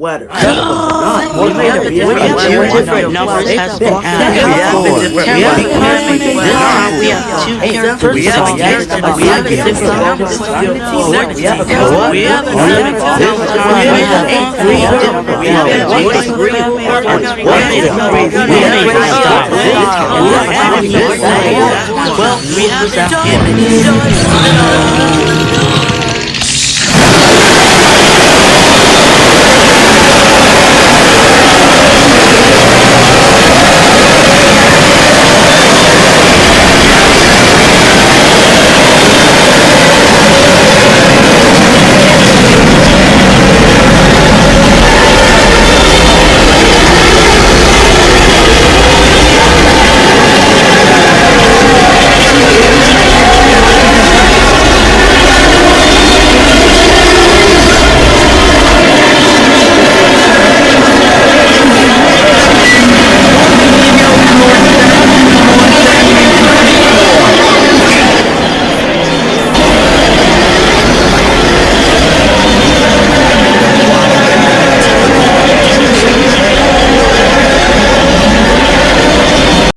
weather. We have two different numbers has been added. We have two characters. We have different numbers. We have a 7 we have a 3 we have a 3 well, we have that image.